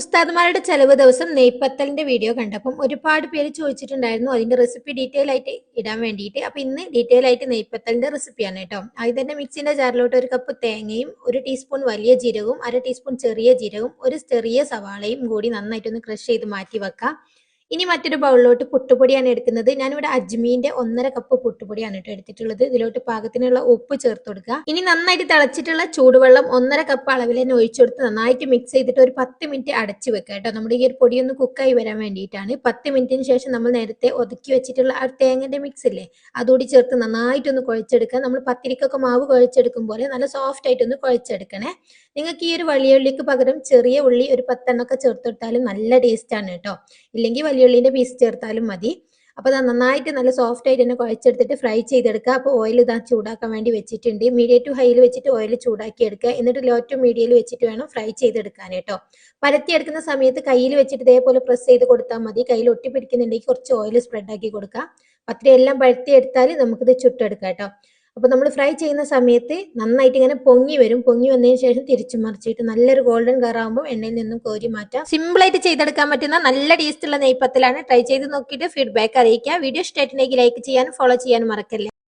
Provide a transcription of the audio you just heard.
ഉസ്താദ്മാരുടെ ചെലവ് ദിവസം നെയ്പത്തലിന്റെ വീഡിയോ കണ്ടപ്പം ഒരുപാട് പേര് ചോദിച്ചിട്ടുണ്ടായിരുന്നു അതിന്റെ റെസിപ്പി ഡീറ്റെയിൽ ആയിട്ട് ഇടാൻ വേണ്ടിയിട്ട്. അപ്പൊ ഇന്ന് ഡീറ്റെയിൽ ആയിട്ട് നെയ്പത്തലിന്റെ റെസിപ്പിയാണ് കേട്ടോ. ആദ്യം തന്നെ മിക്സിന്റെ ജാറിലോട്ട് ഒരു കപ്പ് തേങ്ങയും 1 ടീസ്പൂൺ വലിയ ജീരകവും 1/2 ടീസ്പൂൺ ചെറിയ ജീരകവും ഒരു ചെറിയ സവാളയും കൂടി നന്നായിട്ടൊന്ന് ക്രഷ് ചെയ്ത് മാറ്റി വെക്കാം. ഇനി മറ്റൊരു ബൗളിലോട്ട് പുട്ടുപൊടിയാണ് എടുക്കുന്നത്. ഞാനിവിടെ അജ്മീന്റെ 1/2 കപ്പ് പുട്ടുപൊടിയാണ് കേട്ടോ എടുത്തിട്ടുള്ളത്. ഇതിലോട്ട് പാകത്തിനുള്ള ഉപ്പ് ചേർത്ത് കൊടുക്കുക. ഇനി നന്നായിട്ട് തിളച്ചിട്ടുള്ള ചൂടുവെള്ളം 1/2 കപ്പ് അളവിൽ തന്നെ ഒഴിച്ചു കൊടുത്ത് നന്നായിട്ട് മിക്സ് ചെയ്തിട്ട് ഒരു 10 മിനിറ്റ് അടച്ചു വെക്കുക കേട്ടോ. നമ്മുടെ ഈ ഒരു പൊടിയൊന്ന് കുക്കായി വരാൻ വേണ്ടിയിട്ടാണ്. 10 മിനിറ്റിന് ശേഷം നമ്മൾ നേരത്തെ ഒതുക്കി വെച്ചിട്ടുള്ള ആ തേങ്ങന്റെ മിക്സ് ഇല്ലേ, അതുകൂടി ചേർത്ത് നന്നായിട്ടൊന്ന് കുഴച്ചെടുക്കുക. നമ്മൾ പത്തിരിക്കൊക്കെ മാവ് കുഴച്ചെടുക്കും പോലെ നല്ല സോഫ്റ്റ് ആയിട്ടൊന്ന് കുഴച്ചെടുക്കണേ. നിങ്ങൾക്ക് ഈ ഒരു വലിയ ഉള്ളിക്ക് പകരം ചെറിയ ഉള്ളി ഒരു 10 എണ്ണമൊക്കെ ചേർത്തെടുത്താലും നല്ല ടേസ്റ്റ് ആണ് കേട്ടോ. ഇല്ലെങ്കിൽ വലിയ ഉള്ളിന്റെ പീസ് ചേർത്താലും മതി. അപ്പോൾ അത് നന്നായിട്ട് നല്ല സോഫ്റ്റ് ആയിട്ട് തന്നെ കുഴച്ചെടുത്തിട്ട് ഫ്രൈ ചെയ്തെടുക്കുക. അപ്പോൾ ഓയിൽ ഇതാ ചൂടാക്കാൻ വേണ്ടി വെച്ചിട്ടുണ്ട്. മീഡിയം ടു ഹൈയിൽ വെച്ചിട്ട് ഓയിൽ ചൂടാക്കി എടുക്കുക. എന്നിട്ട് ലോ ടു മീഡിയയിൽ വെച്ചിട്ട് വേണം ഫ്രൈ ചെയ്തെടുക്കാൻ കേട്ടോ. പരത്തിയെടുക്കുന്ന സമയത്ത് കയ്യിൽ വെച്ചിട്ട് ഇതേപോലെ പ്രസ് ചെയ്ത് കൊടുത്താൽ മതി. കയ്യിൽ ഒട്ടിപ്പിടിക്കുന്നുണ്ടെങ്കിൽ കുറച്ച് ഓയിൽ സ്പ്രെഡ് ആക്കി കൊടുക്കുക. പത്തിരി എല്ലാം പരത്തിയെടുത്താൽ നമുക്കിത് ചുട്ടെടുക്കാം കേട്ടോ. അപ്പോൾ നമ്മൾ ഫ്രൈ ചെയ്യുന്ന സമയത്ത് നന്നായിട്ട് ഇങ്ങനെ പൊങ്ങി വരും. പൊങ്ങി വന്നതിന് ശേഷം തിരിച്ചു മറിച്ചിട്ട് നല്ലൊരു ഗോൾഡൻ കളർ ആകുമ്പോൾ എണ്ണയിൽ നിന്നും കോരി മാറ്റാം. സിമ്പിൾ ആയിട്ട് ചെയ്തെടുക്കാൻ പറ്റുന്ന നല്ല ടേസ്റ്റ് ഉള്ള നെയ്പത്തലാണ്. ട്രൈ ചെയ്ത് നോക്കിയിട്ട് ഫീഡ്ബാക്ക് അറിയിക്കുക. വീഡിയോ ഇഷ്ടമായിട്ടുണ്ടെങ്കിൽ ലൈക്ക് ചെയ്യാനും ഫോളോ ചെയ്യാനും മറക്കല്ലേ.